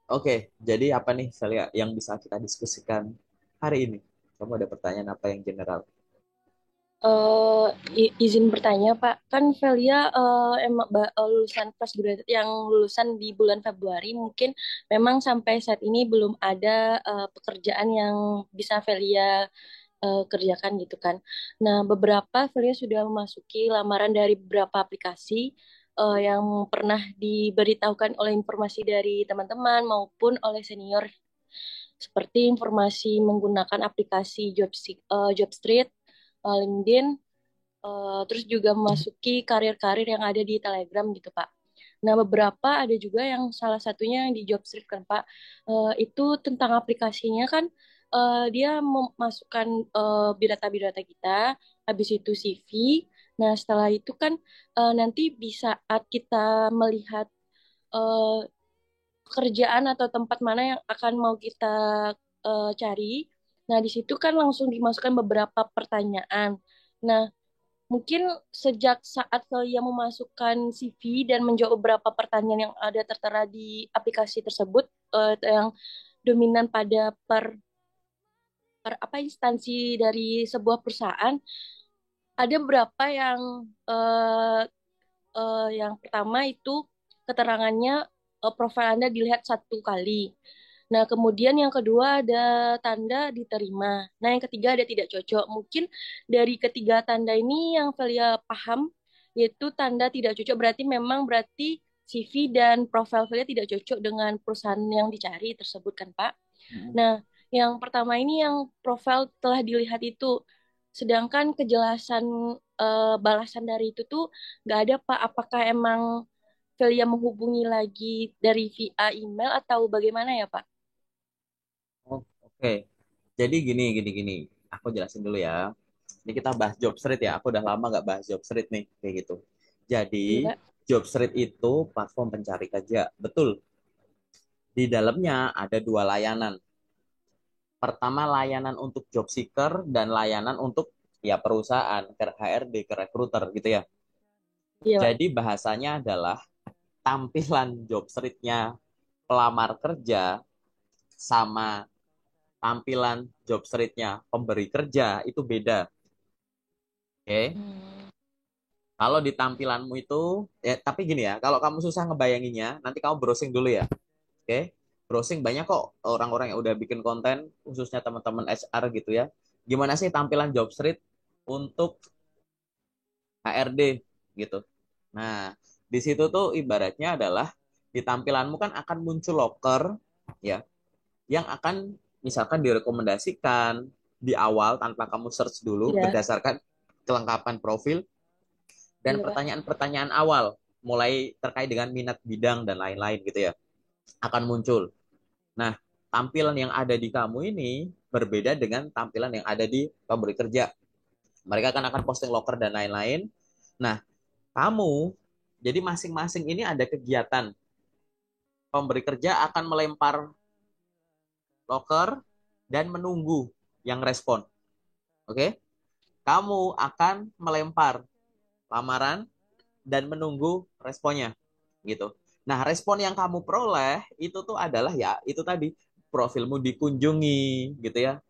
Oke, jadi apa nih Celia yang bisa kita diskusikan hari ini? Kamu ada pertanyaan apa yang general? Izin bertanya, Pak. Kan Velia emang lulusan fresh graduate yang lulusan di bulan Februari. Mungkin memang sampai saat ini belum ada pekerjaan yang bisa Velia kerjakan gitu kan. Nah, beberapa Velia sudah memasuki lamaran dari beberapa aplikasi yang pernah diberitahukan oleh informasi dari teman-teman maupun oleh senior, seperti informasi menggunakan aplikasi Jobstreet, LinkedIn, terus juga memasuki karir-karir yang ada di Telegram gitu, Pak. Nah, beberapa ada juga yang salah satunya yang di Jobstreet kan, Pak. Itu tentang aplikasinya kan, dia memasukkan biodata-biodata kita, habis itu CV. Nah, setelah itu kan nanti di saat kita melihat eh, pekerjaan atau tempat mana yang akan mau kita cari, nah di situ kan langsung dimasukkan beberapa pertanyaan. Nah, mungkin sejak saat kalian memasukkan CV dan menjawab beberapa pertanyaan yang ada tertera di aplikasi tersebut, yang dominan pada per apa instansi dari sebuah perusahaan, ada beberapa yang pertama itu keterangannya, profil Anda dilihat satu kali. Nah, kemudian yang kedua ada tanda diterima. Nah, yang ketiga ada tidak cocok. Mungkin dari ketiga tanda ini yang Velia paham, yaitu tanda tidak cocok berarti CV dan profil Velia tidak cocok dengan perusahaan yang dicari tersebut kan, Pak? Mm. Nah, yang pertama ini yang profil telah dilihat itu. Sedangkan kejelasan balasan dari itu tuh nggak ada, Pak. Apakah emang Velia menghubungi lagi dari via email atau bagaimana ya, Pak? Oh, oke. Jadi gini. Aku jelasin dulu ya. Ini kita bahas job street ya. Aku udah lama nggak bahas job street nih, kayak gitu. Jadi, Iya, Pak. job street itu platform pencari kerja. Betul. Di dalamnya ada dua layanan. Pertama, layanan untuk job seeker dan layanan untuk ya perusahaan, ke HRD, ke recruiter gitu ya. Iya, Pak. Jadi bahasanya adalah tampilan job street-nya pelamar kerja sama tampilan job street-nya pemberi kerja itu beda. Oke. Hmm. Kalau di tampilanmu itu, ya tapi gini ya, kalau kamu susah ngebayanginnya, nanti kamu browsing dulu ya. Oke. Browsing banyak kok orang-orang yang udah bikin konten, khususnya teman-teman HR gitu ya. Gimana sih tampilan job street untuk HRD gitu. Nah, di situ tuh ibaratnya adalah di tampilanmu kan akan muncul loker ya yang akan misalkan direkomendasikan di awal tanpa kamu search dulu Iya, berdasarkan kelengkapan profil dan iya, Pak. pertanyaan-pertanyaan awal mulai terkait dengan minat bidang dan lain-lain gitu ya akan muncul. Nah, tampilan yang ada di kamu ini berbeda dengan tampilan yang ada di pemberi kerja. Mereka akan posting loker dan lain-lain. Nah, kamu jadi masing-masing ini ada kegiatan. Pemberi kerja akan melempar loker dan menunggu yang respon. Oke? Kamu akan melempar lamaran dan menunggu responnya gitu. Nah, respon yang kamu peroleh itu tuh adalah ya itu tadi profilmu dikunjungi gitu ya.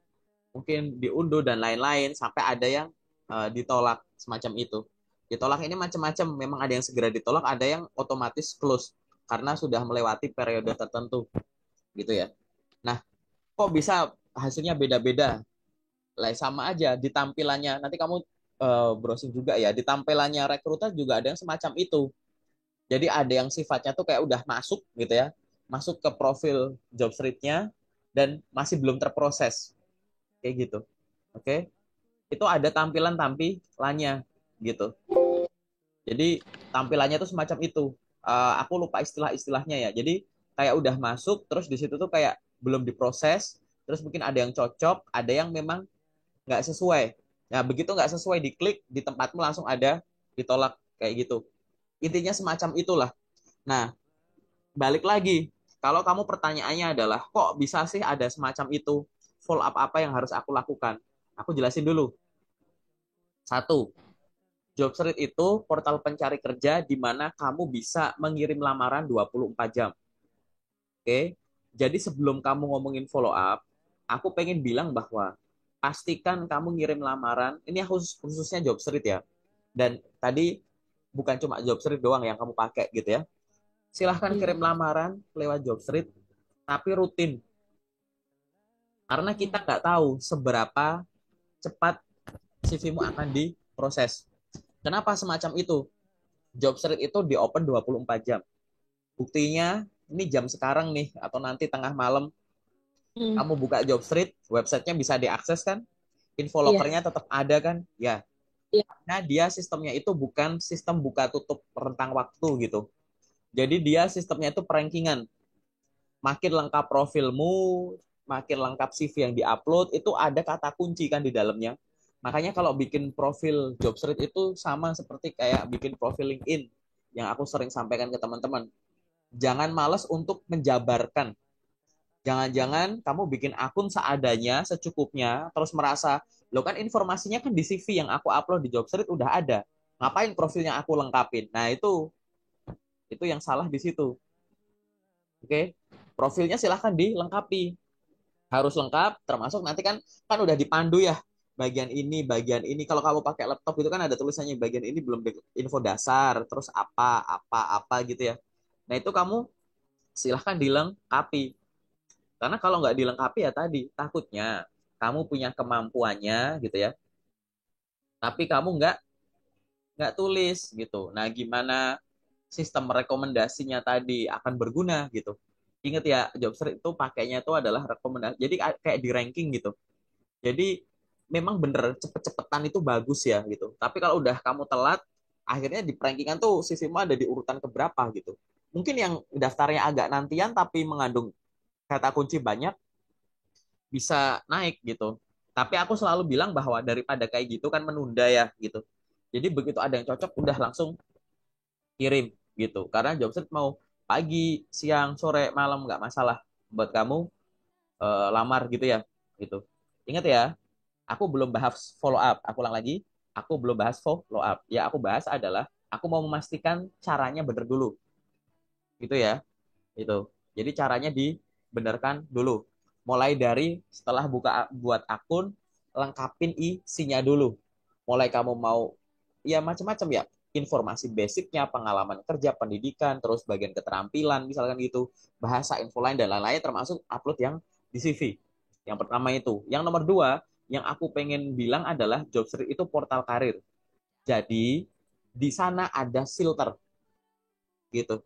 Mungkin diunduh dan lain-lain sampai ada yang ditolak semacam itu. Ditolak ini macam-macam, memang ada yang segera ditolak, ada yang otomatis close karena sudah melewati periode tertentu gitu ya. Nah, kok bisa hasilnya beda-beda? Lah sama aja di tampilannya. Nanti kamu browsing juga ya. Di tampilannya rekruter juga ada yang semacam itu. Jadi ada yang sifatnya tuh kayak udah masuk gitu ya. Masuk ke profil job street-nya dan masih belum terproses. Kayak gitu. Oke. Itu ada tampilannya gitu. Jadi tampilannya tuh semacam itu. Aku lupa istilah-istilahnya ya. Jadi kayak udah masuk, terus di situ tuh kayak belum diproses, terus mungkin ada yang cocok, ada yang memang nggak sesuai. Nah, begitu nggak sesuai diklik, di tempatmu langsung ada ditolak kayak gitu. Intinya semacam itulah. Nah, balik lagi. Kalau kamu pertanyaannya adalah, kok bisa sih ada semacam itu? Follow up apa yang harus aku lakukan? Aku jelasin dulu. Satu, Jobstreet itu portal pencari kerja di mana kamu bisa mengirim lamaran 24 jam. Oke. Jadi sebelum kamu ngomongin follow up, aku pengen bilang bahwa pastikan kamu ngirim lamaran. Ini khususnya job street ya. Dan tadi bukan cuma job street doang yang kamu pakai gitu ya. Silahkan Iya. kirim lamaran lewat job street, tapi rutin. Karena kita nggak tahu seberapa cepat CV-mu akan diproses. Kenapa semacam itu? Job street itu di open 24 jam. Buktinya, ini jam sekarang nih, atau nanti tengah malam, Hmm. kamu buka job street, websitenya bisa diakses kan? Info Iya. lokernya tetap ada kan? Ya. Iya. Nah, dia sistemnya itu bukan sistem buka tutup rentang waktu gitu. Jadi dia sistemnya itu perankingan. Makin lengkap profilmu, makin lengkap CV yang diupload, itu ada kata kunci kan di dalamnya. Makanya kalau bikin profil job street itu sama seperti kayak bikin profil LinkedIn yang aku sering sampaikan ke teman-teman. Jangan males untuk menjabarkan. Jangan-jangan kamu bikin akun seadanya, secukupnya, terus merasa, lo kan informasinya kan di CV yang aku upload di job street udah ada. Ngapain profilnya aku lengkapin? Nah, itu yang salah di situ. Oke. Profilnya silahkan dilengkapi. Harus lengkap, termasuk nanti kan udah dipandu ya bagian ini, bagian ini. Kalau kamu pakai laptop itu kan ada tulisannya bagian ini belum info dasar, terus apa gitu ya. Nah, itu kamu silahkan dilengkapi. Karena kalau nggak dilengkapi ya tadi, takutnya kamu punya kemampuannya gitu ya, tapi kamu nggak tulis gitu. Nah, gimana sistem rekomendasinya tadi akan berguna gitu. Ingat ya, Jobstreet itu pakainya itu adalah rekomendasi. Jadi kayak di ranking gitu. Jadi memang bener cepet-cepetan itu bagus ya gitu. Tapi kalau udah kamu telat, akhirnya di rankingan tuh CV-mu ada di urutan keberapa gitu. Mungkin yang daftarnya agak nantian tapi mengandung kata kunci banyak bisa naik gitu. Tapi aku selalu bilang bahwa daripada kayak gitu kan menunda ya gitu. Jadi begitu ada yang cocok udah langsung kirim gitu. Karena Jobstreet mau pagi, siang, sore, malam nggak masalah buat kamu lamar gitu ya gitu. Ingat ya, aku belum bahas follow up. Aku ulang lagi, aku belum bahas follow up. Ya aku bahas adalah aku mau memastikan caranya bener dulu gitu ya. Itu. Jadi caranya dibenarkan dulu. Mulai dari setelah buat akun, lengkapin isinya dulu. Mulai kamu mau ya macam-macam ya, informasi basicnya, pengalaman kerja, pendidikan, terus bagian keterampilan, misalkan gitu, bahasa, info lain dan lain-lain, termasuk upload yang di CV. Yang pertama itu. Yang nomor dua, yang aku pengen bilang adalah Jobstreet itu portal karir. Jadi di sana ada filter gitu.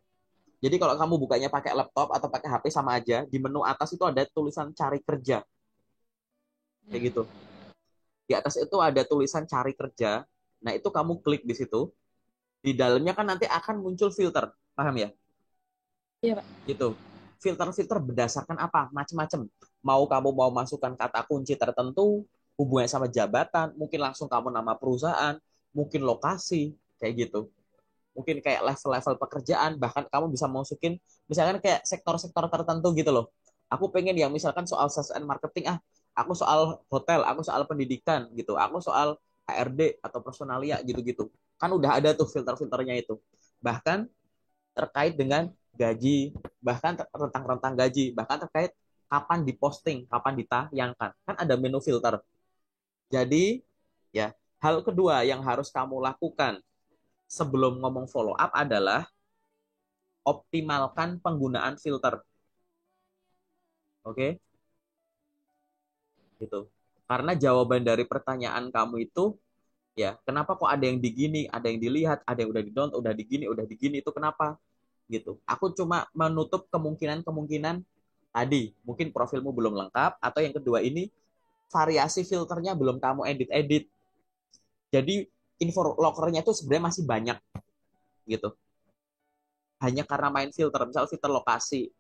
Jadi kalau kamu bukanya pakai laptop atau pakai HP sama aja, di menu atas itu ada tulisan cari kerja, kayak gitu. Di atas itu ada tulisan cari kerja. Nah, itu kamu klik di situ. Di dalamnya kan nanti akan muncul filter. Paham ya? Iya, Pak. Gitu. Filter-filter berdasarkan apa? Macam-macam. Mau kamu mau masukkan kata kunci tertentu, hubungannya sama jabatan, mungkin langsung kamu nama perusahaan, mungkin lokasi, kayak gitu. Mungkin kayak level-level pekerjaan, bahkan kamu bisa masukin misalkan kayak sektor-sektor tertentu gitu loh. Aku pengen yang misalkan soal sales and marketing, aku soal hotel, aku soal pendidikan gitu, aku soal HRD atau personalia gitu-gitu. Kan udah ada tuh filter-filternya itu. Bahkan terkait dengan gaji, bahkan rentang-rentang gaji, bahkan terkait kapan diposting, kapan ditayangkan. Kan ada menu filter. Jadi, ya, hal kedua yang harus kamu lakukan sebelum ngomong follow up adalah optimalkan penggunaan filter. Oke, gitu. Karena jawaban dari pertanyaan kamu itu ya, kenapa kok ada yang digini, ada yang dilihat, ada yang udah di-download, udah digini itu kenapa? Gitu. Aku cuma menutup kemungkinan-kemungkinan tadi. Mungkin profilmu belum lengkap atau yang kedua ini variasi filternya belum kamu edit-edit. Jadi info lokernya itu sebenarnya masih banyak gitu. Hanya karena main filter, misal filter lokasi,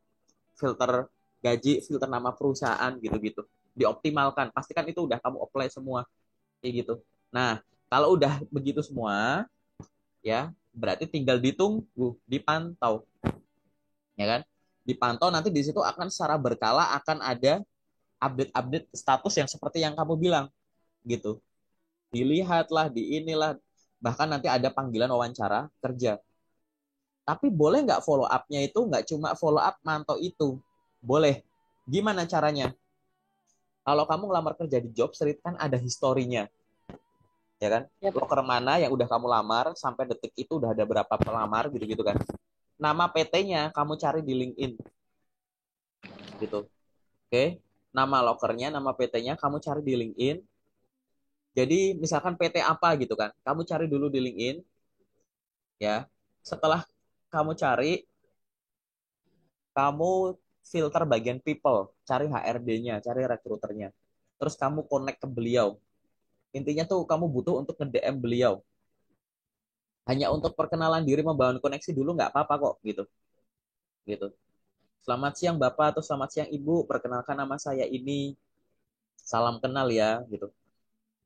filter gaji, filter nama perusahaan gitu-gitu. Dioptimalkan, pastikan itu udah kamu apply semua kayak gitu. Nah, kalau udah begitu semua ya, berarti tinggal ditunggu, dipantau, ya kan? Dipantau nanti di situ akan secara berkala akan ada update-update status yang seperti yang kamu bilang gitu. Dilihatlah, di inilah, bahkan nanti ada panggilan wawancara kerja. Tapi boleh nggak follow up-nya itu nggak cuma follow up mantau itu? Boleh. Gimana caranya? Kalau kamu ngelamar kerja di job street kan ada historinya, ya kan? Ya, Pak. Loker mana yang udah kamu lamar sampai detik itu udah ada berapa pelamar gitu-gitu kan. Nama PT-nya kamu cari di LinkedIn gitu. Oke. Nama lokernya, nama PT-nya kamu cari di LinkedIn. Jadi misalkan PT apa gitu kan. Kamu cari dulu di LinkedIn ya. Setelah kamu cari, kamu filter bagian people, cari HRD-nya, cari rekruternya. Terus kamu connect ke beliau. Intinya tuh kamu butuh untuk nge-DM beliau. Hanya untuk perkenalan diri, membangun koneksi dulu nggak apa-apa kok gitu. Gitu. Selamat siang Bapak atau selamat siang Ibu, perkenalkan nama saya ini. Salam kenal ya gitu.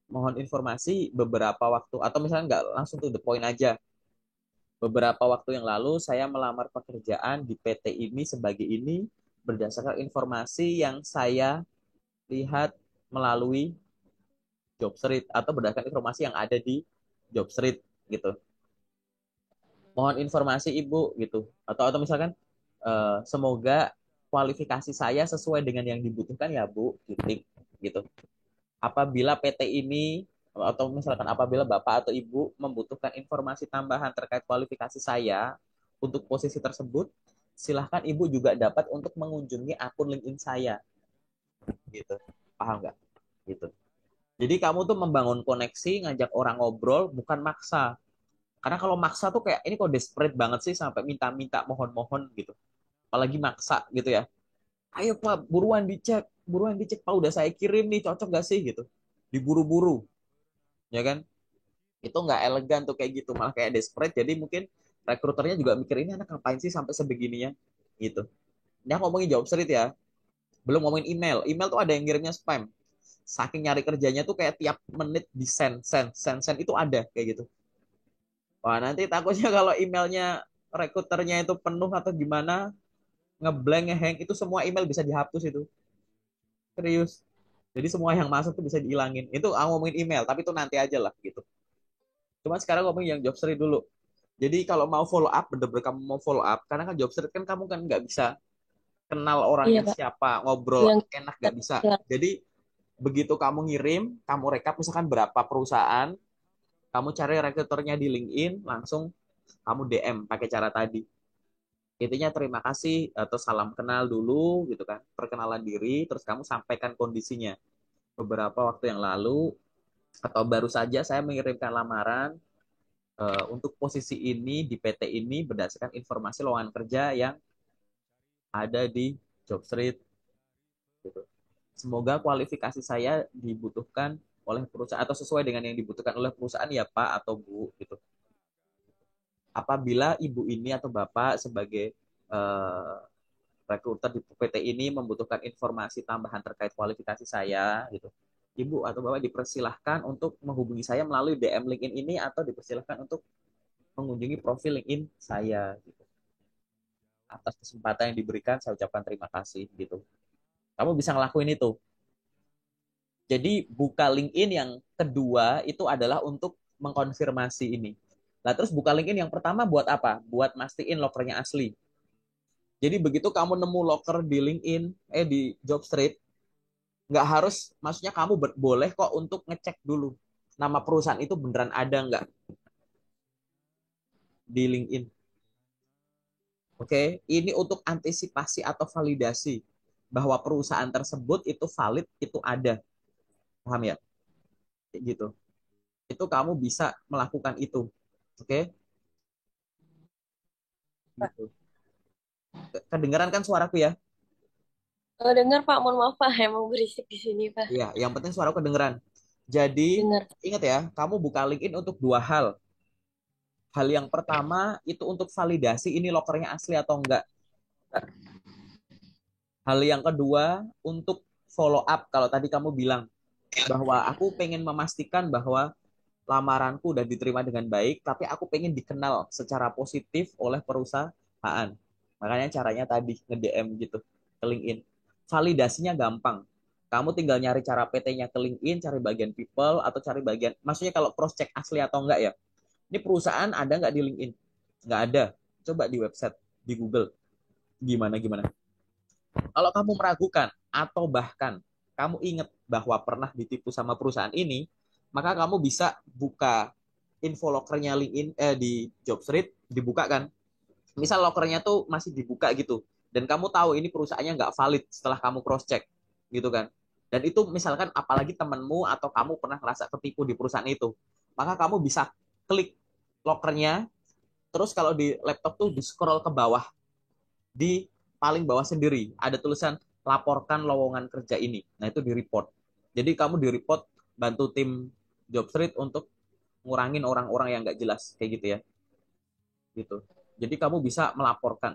Mohon informasi beberapa waktu atau misalnya nggak langsung to the point aja. Beberapa waktu yang lalu saya melamar pekerjaan di PT ini sebagai ini berdasarkan informasi yang saya lihat melalui job street atau berdasarkan informasi yang ada di job street gitu. Mohon informasi Ibu gitu. Atau misalkan semoga kualifikasi saya sesuai dengan yang dibutuhkan ya Bu, titik gitu. Apabila PT ini atau misalkan apabila Bapak atau Ibu membutuhkan informasi tambahan terkait kualifikasi saya untuk posisi tersebut, silahkan Ibu juga dapat untuk mengunjungi akun LinkedIn saya gitu. Paham nggak? Gitu. Jadi kamu tuh membangun koneksi, ngajak orang ngobrol, bukan maksa. Karena kalau maksa tuh kayak ini kok desperate banget sih sampai minta-minta, mohon-mohon gitu. Apalagi maksa gitu ya. Ayo Pak, buruan dicek Pak, udah saya kirim nih, cocok gak sih gitu. Diburu-buru, ya kan? Itu nggak elegan tuh kayak gitu, malah kayak desperate. Jadi mungkin rekruternya juga mikir ini anak ngapain sih sampai sebegininya gitu. Ini aku ngomongin job street ya, belum ngomongin email. Email tuh ada yang ngirimnya spam. Saking nyari kerjanya tuh kayak tiap menit di send itu ada kayak gitu. Wah nanti takutnya kalau emailnya rekruternya itu penuh atau gimana, ngeblank, ngehang, itu semua email bisa dihapus itu. Serius. Jadi semua yang masuk tuh bisa dihilangin. Itu aku ngomongin email, tapi itu nanti aja lah gitu. Cuma sekarang ngomongin yang job street dulu. Jadi kalau mau follow up, bener-bener kamu mau follow up, karena kan job street kan kamu kan nggak bisa kenal Iya, orangnya Pak. siapa, ngobrol Yang enak nggak bisa. silakan. Jadi begitu kamu ngirim, kamu rekap misalkan berapa perusahaan, kamu cari rekruternya di LinkedIn, langsung kamu DM pakai cara tadi. Intinya terima kasih atau salam kenal dulu gitu kan, perkenalan diri, terus kamu sampaikan kondisinya. Beberapa waktu yang lalu atau baru saja saya mengirimkan lamaran untuk posisi ini di PT ini berdasarkan informasi lowongan kerja yang ada di job street gitu. Semoga kualifikasi saya dibutuhkan oleh perusahaan atau sesuai dengan yang dibutuhkan oleh perusahaan ya Pak atau Bu gitu. Apabila Ibu ini atau Bapak sebagai uh, rekruter di PT ini membutuhkan informasi tambahan terkait kualifikasi saya gitu. Ibu atau Bapak dipersilahkan untuk menghubungi saya melalui DM LinkedIn ini atau dipersilahkan untuk mengunjungi profil LinkedIn saya gitu. Atas kesempatan yang diberikan saya ucapkan terima kasih gitu. Kamu bisa ngelakuin itu. Jadi buka LinkedIn yang kedua itu adalah untuk mengkonfirmasi ini. Nah terus buka LinkedIn yang pertama buat apa? Buat mastiin lokernya asli. Jadi begitu kamu nemu loker di LinkedIn, di Jobstreet, nggak harus, maksudnya kamu boleh kok untuk ngecek dulu nama perusahaan itu beneran ada nggak di LinkedIn. Oke, ini untuk antisipasi atau validasi bahwa perusahaan tersebut itu valid, itu ada. Paham ya? Kayak gitu. Itu kamu bisa melakukan itu. Oke? Pak. Gitu. Kedengaran kan suaraku ya? Dengar, Pak. Mohon maaf, Pak. Emang berisik di sini, Pak. Iya, yang penting suaraku kedengeran. Jadi, Dengar. ingat ya, kamu buka LinkedIn untuk dua hal. Hal yang pertama itu untuk validasi ini lokernya asli atau enggak. Hal yang kedua untuk follow up. Kalau tadi kamu bilang bahwa aku pengen memastikan bahwa lamaranku udah diterima dengan baik, tapi aku pengen dikenal secara positif oleh perusahaan. Makanya caranya tadi nge-DM gitu ke LinkedIn. Validasinya gampang. Kamu tinggal nyari cara PT-nya ke LinkedIn, cari bagian people, atau cari bagian, maksudnya kalau cross check asli atau enggak ya. Ini perusahaan ada nggak di LinkedIn? Nggak ada. Coba di website, di Google. Gimana? Kalau kamu meragukan atau bahkan kamu ingat bahwa pernah ditipu sama perusahaan ini, maka kamu bisa buka info lokernya LinkedIn di Jobstreet, dibuka kan. Misal lokernya tuh masih dibuka gitu, dan kamu tahu ini perusahaannya nggak valid setelah kamu cross check gitu kan. Dan itu misalkan apalagi temenmu atau kamu pernah ngerasa ketipu di perusahaan itu, maka kamu bisa klik lokernya, terus kalau di laptop tuh di scroll ke bawah, di paling bawah sendiri ada tulisan laporkan lowongan kerja ini. Nah, itu di report. Jadi kamu di report, bantu tim Jobstreet untuk ngurangin orang-orang yang nggak jelas kayak gitu ya. Gitu. Jadi kamu bisa melaporkan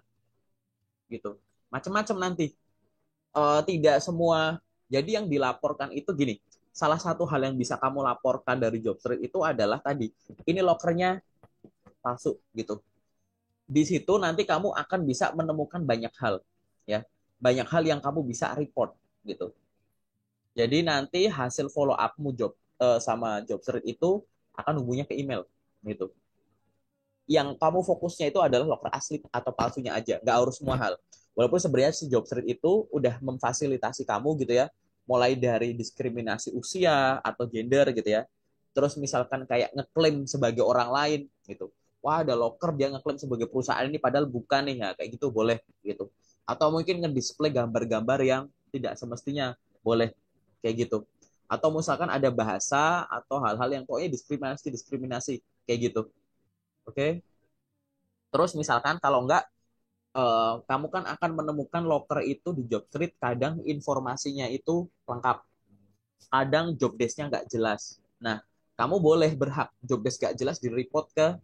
gitu. Macam-macam nanti. Tidak semua. Jadi yang dilaporkan itu gini. Salah satu hal yang bisa kamu laporkan dari Jobstreet itu adalah tadi, ini lokernya palsu gitu. Di situ nanti kamu akan bisa menemukan banyak hal ya, banyak hal yang kamu bisa report gitu. Jadi nanti hasil follow upmu sama job street itu akan hubungnya ke email gitu. Yang kamu fokusnya itu adalah loker asli atau palsunya aja, nggak harus semua hal. Walaupun sebenarnya si job street itu udah memfasilitasi kamu gitu ya, mulai dari diskriminasi usia atau gender gitu ya. Terus misalkan kayak ngeklaim sebagai orang lain gitu. Wah, ada loker dia ngeklaim sebagai perusahaan ini padahal bukan nih, ya kayak gitu boleh gitu. Atau mungkin ngedisplay gambar-gambar yang tidak semestinya, boleh kayak gitu. Atau misalkan ada bahasa atau hal-hal yang pokoknya diskriminasi kayak gitu. Oke. Okay? Terus misalkan kalau enggak, kamu kan akan menemukan loker itu di job street, kadang informasinya itu lengkap, kadang job desk-nya nggak jelas. Nah, kamu boleh berhak job desk nggak jelas di report ke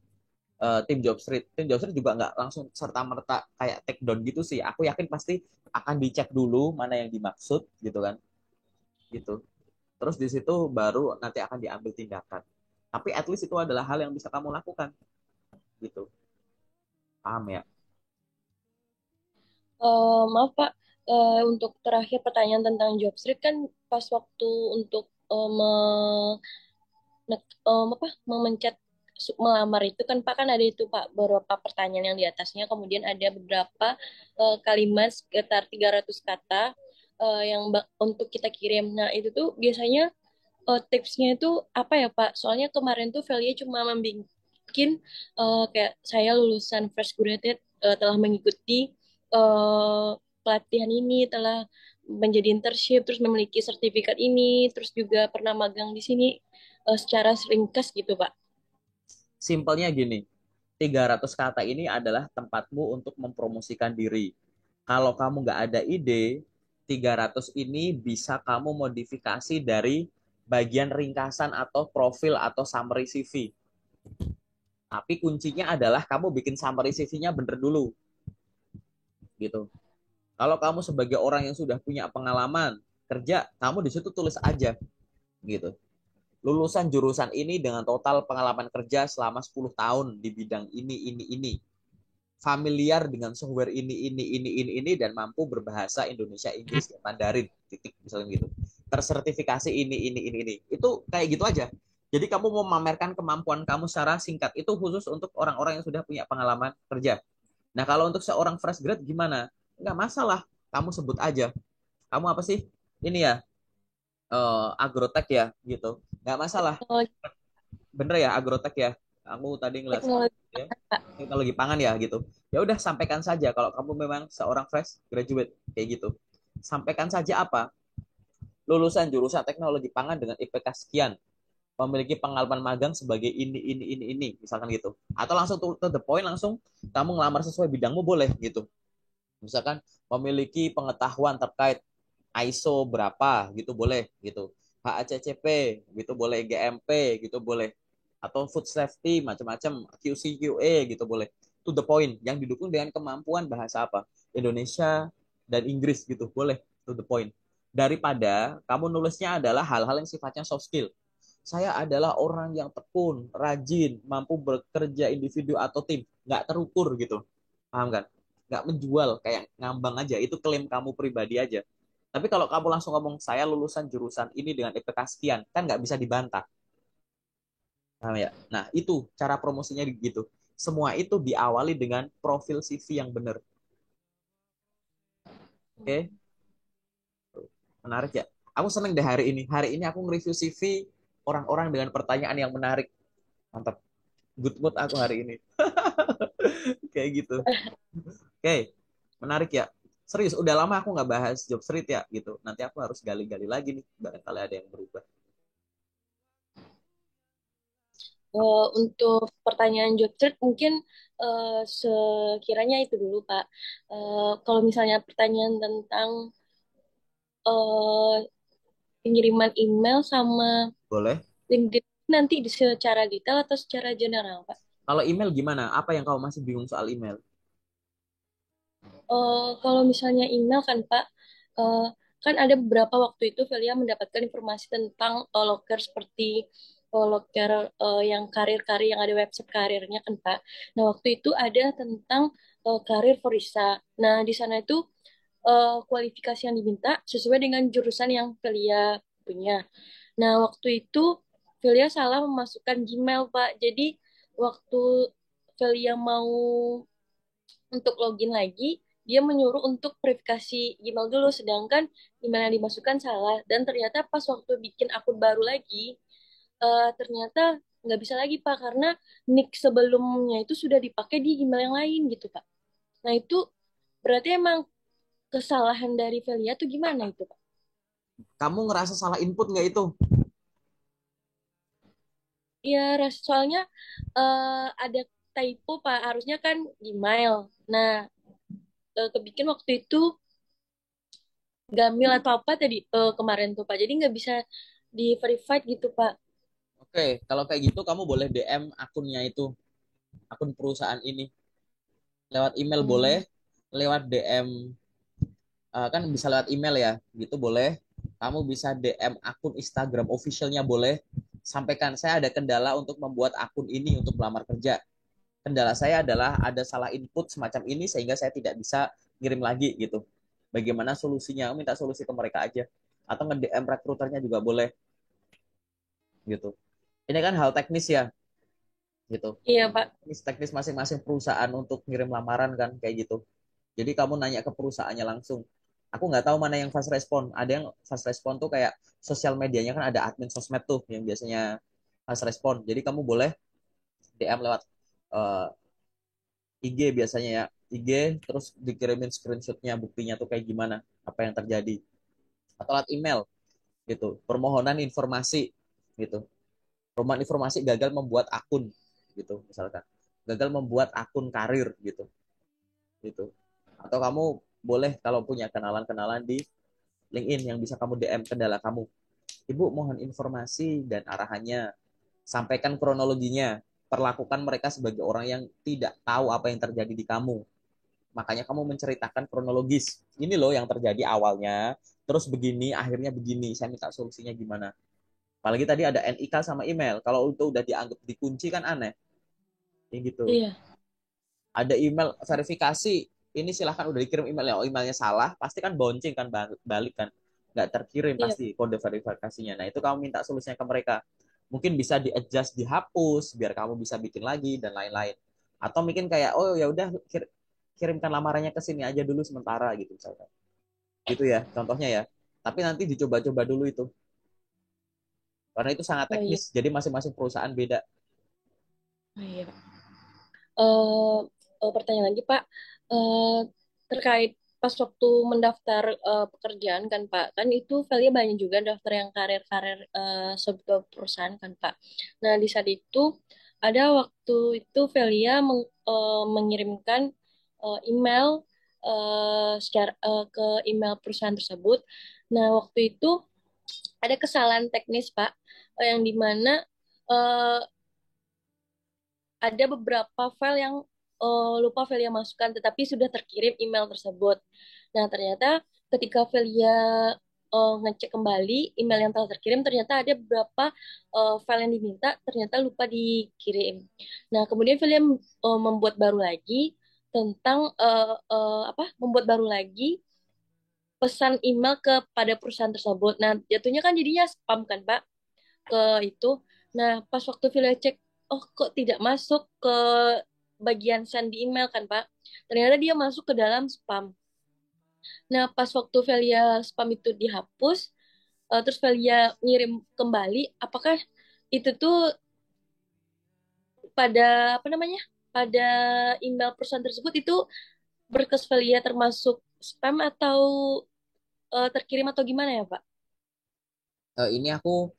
tim job street. Tim job street juga nggak langsung serta merta kayak take down gitu sih. Aku yakin pasti akan dicek dulu mana yang dimaksud gitu kan, gitu. Terus di situ baru nanti akan diambil tindakan. Tapi at least itu adalah hal yang bisa kamu lakukan gitu. Paham ya? Maaf Pak, untuk terakhir pertanyaan tentang job street kan pas waktu untuk memencet melamar itu kan Pak kan ada itu Pak beberapa pertanyaan yang di atasnya kemudian ada beberapa kalimat sekitar 300 kata yang untuk kita kirim. Nah, itu tuh biasanya tipsnya itu apa ya Pak? Soalnya kemarin tuh Velia cuma membikin kayak saya lulusan fresh graduate telah mengikuti pelatihan ini, telah menjadi internship, terus memiliki sertifikat ini, terus juga pernah magang di sini secara ringkas gitu Pak. Simpelnya gini, 300 kata ini adalah tempatmu untuk mempromosikan diri. Kalau kamu nggak ada ide, 300 ini bisa kamu modifikasi dari bagian ringkasan atau profil atau summary CV. Tapi kuncinya adalah kamu bikin summary CV-nya bener dulu, gitu. Kalau kamu sebagai orang yang sudah punya pengalaman kerja, kamu di situ tulis aja, gitu. Lulusan jurusan ini dengan total pengalaman kerja selama 10 tahun di bidang ini. Familiar dengan software ini, dan mampu berbahasa Indonesia, Inggris, dan Mandarin, titik, misalnya gitu. Tersertifikasi ini. Itu kayak gitu aja. Jadi kamu mau memamerkan kemampuan kamu secara singkat, itu khusus untuk orang-orang yang sudah punya pengalaman kerja. Nah, kalau untuk seorang fresh grad gimana? Nggak masalah, kamu sebut aja. Kamu apa sih? Ini ya, agrotek ya, gitu. Nggak masalah. Teknologi, Bener ya, agrotek ya. Kamu tadi ngeliat teknologi ya, Pak. teknologi pangan ya, gitu. Ya udah, sampaikan saja kalau kamu memang seorang fresh graduate kayak gitu. Sampaikan saja apa? Lulusan jurusan teknologi pangan dengan IPK sekian, memiliki pengalaman magang sebagai ini, misalkan gitu. Atau langsung to the point, langsung kamu ngelamar sesuai bidangmu boleh gitu. Misalkan memiliki pengetahuan terkait ISO berapa gitu boleh gitu, HACCP gitu boleh, GMP gitu boleh, atau food safety macam-macam, QC QA gitu boleh. To the point, yang didukung dengan kemampuan bahasa apa, Indonesia dan Inggris gitu boleh, to the point. Daripada kamu nulisnya adalah hal-hal yang sifatnya soft skill, saya adalah orang yang tekun, rajin, mampu bekerja individu atau tim, nggak terukur gitu, paham kan? Nggak menjual, kayak ngambang aja, itu klaim kamu pribadi aja. Tapi kalau kamu langsung ngomong saya lulusan jurusan ini dengan IPK sekian, kan nggak bisa dibantah, paham ya? Nah, itu cara promosinya gitu. Semua itu diawali dengan profil CV yang benar. Oke, menarik ya. Aku seneng deh hari ini. Hari ini aku nge-review CV orang-orang dengan pertanyaan yang menarik. Mantap. Good mood aku hari ini. Kayak gitu. Oke, menarik ya. Serius, udah lama aku nggak bahas job street ya gitu. Nanti aku harus gali-gali lagi nih. Barangkali ada yang berubah. Untuk pertanyaan job search mungkin sekiranya itu dulu Pak. Kalau misalnya pertanyaan tentang eh, pengiriman email sama Boleh? LinkedIn nanti secara detail atau secara general Pak? Kalau email gimana? Apa yang kamu masih bingung soal email? Kalau misalnya email kan Pak, eh, kan ada beberapa waktu itu Velia mendapatkan informasi tentang loker seperti loker yang karir-karir yang ada website karirnya kan Pak. Nah waktu itu ada tentang karir Forisa. Nah di sana itu kualifikasi yang diminta sesuai dengan jurusan yang Velia punya. Nah waktu itu Velia salah memasukkan Gmail Pak. Jadi waktu Velia mau untuk login lagi, dia menyuruh untuk verifikasi Gmail dulu, sedangkan email yang dimasukkan salah. Dan ternyata pas waktu bikin akun baru lagi, ternyata nggak bisa lagi, Pak, karena nick sebelumnya itu sudah dipakai di email yang lain gitu, Pak. Nah, itu berarti emang kesalahan dari Velia tuh gimana itu, Pak? Kamu ngerasa salah input nggak itu? Iya, soalnya ada typo, Pak. Harusnya kan Gmail. Nah, kebikin waktu itu Gamil atau apa tadi kemarin tuh Pak. Jadi nggak bisa di verified gitu Pak. Oke, kalau kayak gitu kamu boleh DM akunnya itu, akun perusahaan ini. Lewat email boleh, Hmm. lewat DM kan bisa lewat email ya, gitu boleh. Kamu bisa DM akun Instagram officialnya boleh. Sampaikan saya ada kendala untuk membuat akun ini untuk melamar kerja. Kendala saya adalah ada salah input semacam ini sehingga saya tidak bisa ngirim lagi gitu. Bagaimana solusinya? Minta solusi ke mereka aja. Atau nge-DM rekruternya juga boleh gitu. Ini kan hal teknis ya gitu. Iya Pak. Teknis masing-masing perusahaan untuk ngirim lamaran kan kayak gitu. Jadi kamu nanya ke perusahaannya langsung. Aku nggak tahu mana yang fast respon. Ada yang fast respon tuh kayak sosial medianya kan ada admin sosmed tuh yang biasanya fast respon. Jadi kamu boleh DM lewat uh, IG biasanya ya. IG terus dikirimin screenshotnya buktinya tuh kayak gimana apa yang terjadi atau lewat email gitu permohonan informasi gitu permohonan informasi gagal membuat akun gitu misalkan gagal membuat akun karir gitu gitu atau kamu boleh kalau punya kenalan-kenalan di LinkedIn yang bisa kamu DM kendala kamu Ibu mohon informasi dan arahannya sampaikan kronologinya perlakukan mereka sebagai orang yang tidak tahu apa yang terjadi di kamu makanya kamu menceritakan kronologis ini loh yang terjadi awalnya terus begini akhirnya begini saya minta solusinya gimana apalagi tadi ada NIK sama email kalau itu udah dianggap dikunci kan aneh kayak gitu Iya. ada email verifikasi ini silahkan udah dikirim email ya oh, emailnya salah pasti kan bouncing kan balik kan nggak terkirim Iya. pasti kode verifikasinya nah itu kamu minta solusinya ke mereka mungkin bisa di adjust dihapus biar kamu bisa bikin lagi dan lain-lain atau mungkin kayak oh ya udah kirimkan lamarannya ke sini aja dulu sementara gitu misalkan gitu ya contohnya ya tapi nanti dicoba-coba dulu itu karena itu sangat Oh iya. teknis jadi masing-masing perusahaan beda. Oh iya. Eh Pertanyaan lagi Pak. Eh Terkait pas waktu mendaftar pekerjaan kan Pak, kan itu Velia banyak juga daftar yang karir-karir sebuah perusahaan kan Pak. Nah di saat itu ada waktu itu Velia mengirimkan email ke email perusahaan tersebut. Nah waktu itu ada kesalahan teknis Pak, yang dimana eh, ada beberapa file yang lupa Velia masukkan, tetapi sudah terkirim email tersebut. Nah, ternyata ketika Velia ngecek kembali email yang telah terkirim, ternyata ada beberapa file yang diminta, ternyata lupa dikirim. Nah, kemudian Velia membuat baru lagi tentang membuat baru lagi pesan email kepada perusahaan tersebut. Nah, jatuhnya kan jadinya spam kan, Pak, ke itu. Nah, pas waktu Villa cek, oh kok tidak masuk ke bagian send di email kan, Pak. Ternyata dia masuk ke dalam spam. Nah, pas waktu Velia spam itu dihapus, terus Velia ngirim kembali, apakah itu tuh pada apa namanya? Pada email perusahaan tersebut itu berkas Velia termasuk spam atau terkirim atau gimana ya, Pak? Ini aku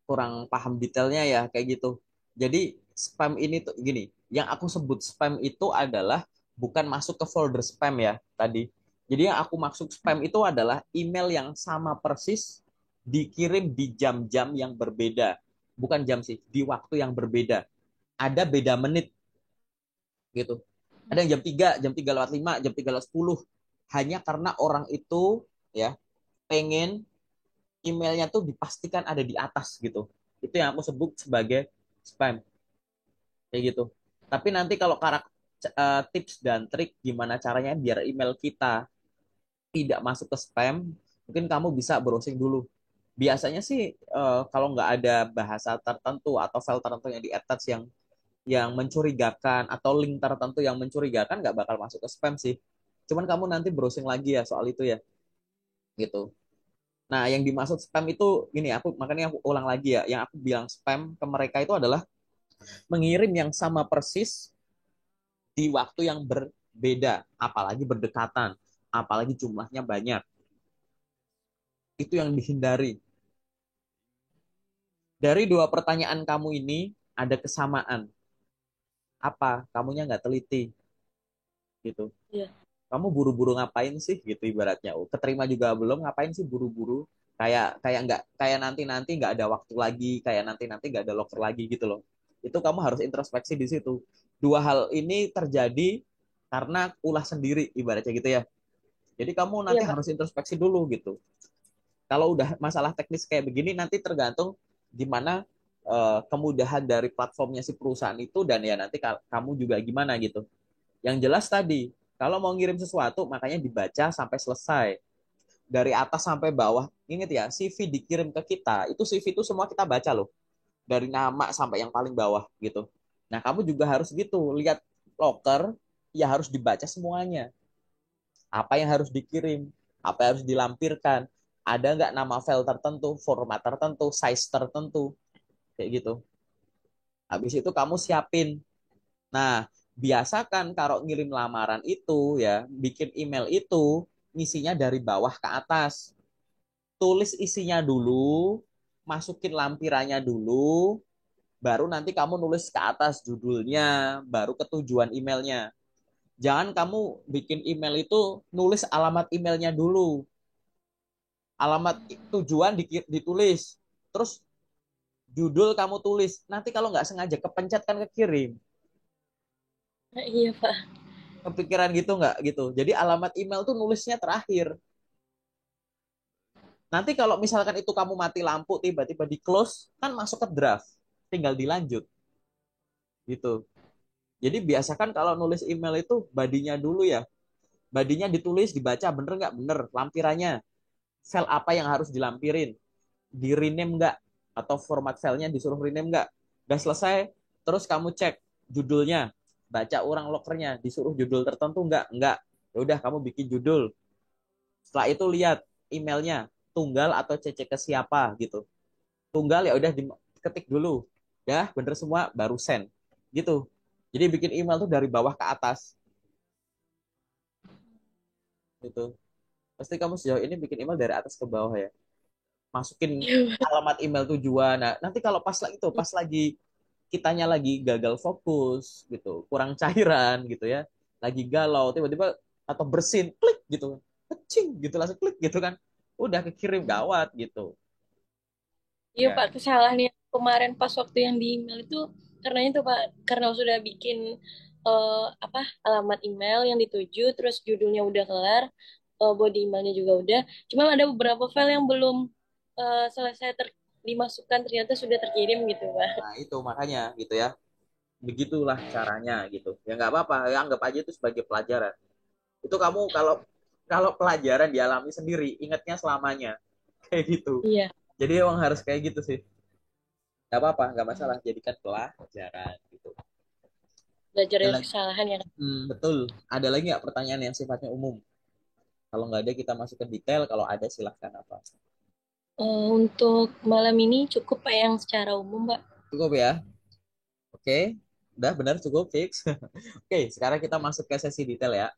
kurang paham detailnya ya kayak gitu. Jadi spam ini tuh gini, yang aku sebut spam itu adalah bukan masuk ke folder spam ya tadi. Jadi yang aku maksud spam itu adalah email yang sama persis dikirim di jam-jam yang berbeda. Bukan jam sih, di waktu yang berbeda. Ada beda menit gitu. Ada yang jam 3 lewat 5, jam 3 lewat 10. Hanya karena orang itu ya pengen emailnya tuh dipastikan ada di atas gitu. Itu yang aku sebut sebagai spam kayak gitu. Tapi nanti kalau tips dan trik gimana caranya biar email kita tidak masuk ke spam, mungkin kamu bisa browsing dulu. Biasanya sih kalau nggak ada bahasa tertentu atau file tertentu yang di attach yang mencurigakan atau link tertentu yang mencurigakan nggak bakal masuk ke spam sih. Cuman kamu nanti browsing lagi ya soal itu ya gitu. Nah, yang dimaksud spam itu gini, makanya aku ulang lagi ya. Yang aku bilang spam ke mereka itu adalah mengirim yang sama persis di waktu yang berbeda, apalagi berdekatan, apalagi jumlahnya banyak. Itu yang dihindari. Dari dua pertanyaan kamu ini ada kesamaan. Apa? Kamunya nggak teliti gitu. Iya. Kamu buru-buru ngapain sih gitu ibaratnya. Oh, keterima juga belum, ngapain sih buru-buru? Kayak nanti nggak ada waktu lagi, kayak nanti nggak ada locker lagi gitu loh. Itu kamu harus introspeksi di situ. Dua hal ini terjadi karena ulah sendiri ibaratnya gitu ya. Jadi kamu Iya, nanti Pak. harus introspeksi dulu gitu. Kalau udah masalah teknis kayak begini nanti tergantung gimana kemudahan dari platformnya si perusahaan itu dan ya nanti kamu juga gimana gitu. Yang jelas tadi, kalau mau ngirim sesuatu makanya dibaca sampai selesai. Dari atas sampai bawah. Ingat ya, CV dikirim ke kita, itu CV itu semua kita baca loh. Dari nama sampai yang paling bawah gitu. Nah, kamu juga harus gitu, lihat loker, ya harus dibaca semuanya. Apa yang harus dikirim, apa yang harus dilampirkan, ada nggak nama file tertentu, format tertentu, size tertentu, kayak gitu. Habis itu kamu siapin. Nah, biasakan kalau ngirim lamaran itu ya, bikin email itu ngisinya dari bawah ke atas. Tulis isinya dulu, masukin lampirannya dulu, baru nanti kamu nulis ke atas judulnya, baru ke tujuan emailnya. Jangan kamu bikin email itu nulis alamat emailnya dulu. Alamat tujuan ditulis. Terus judul kamu tulis. Nanti kalau nggak sengaja kepencet kan kekirim. Nah, iya, Pak. Kepikiran gitu nggak gitu. Jadi alamat email tuh nulisnya terakhir. Nanti kalau misalkan itu kamu mati lampu tiba-tiba di close kan masuk ke draft, tinggal dilanjut gitu. Jadi biasakan kalau nulis email itu badinya dulu ya. Badinya ditulis, dibaca bener nggak bener, lampirannya, file apa yang harus dilampirin, di rename nggak, atau format filenya disuruh rename nggak. Udah selesai, terus kamu cek judulnya, baca orang lokernya, disuruh judul tertentu nggak. Ya udah kamu bikin judul. Setelah itu lihat emailnya, tunggal atau CC ke siapa gitu. Tunggal ya udah diketik dulu. Ya, bener semua baru send. Gitu. Jadi bikin email tuh dari bawah ke atas gitu. Pasti kamu sejauh ini bikin email dari atas ke bawah ya. Masukin alamat email tujuan. Nah, nanti kalau pas lagi kitanya lagi gagal fokus gitu, kurang cairan gitu ya, lagi galau tiba-tiba atau bersin klik gitu, kecing gitu langsung klik gitu kan, udah kekirim gawat gitu Iya, ya. Pak, kesalahan yang kemarin pas waktu yang di email itu karena itu, Pak, karena sudah bikin apa alamat email yang dituju, terus judulnya udah kelar, body emailnya juga udah. Cuma ada beberapa file yang belum selesai dimasukkan, ternyata sudah terkirim gitu, Pak. Nah itu makanya gitu ya, begitulah caranya gitu ya, nggak apa-apa ya, anggap aja itu sebagai pelajaran. Itu kamu kalau kalau pelajaran dialami sendiri ingatnya selamanya kayak gitu. Iya, Jadi emang harus kayak gitu sih. Nggak apa-apa, nggak masalah, jadikan pelajaran gitu. belajar Ada dari lagi, kesalahan ya. betul. Ada lagi nggak pertanyaan yang sifatnya umum? Kalau nggak ada kita masuk ke detail, kalau ada silahkan apa. Untuk malam ini cukup Pak yang secara umum, Pak. Cukup ya? Oke, udah benar cukup fix. Oke, sekarang kita masuk ke sesi detail ya.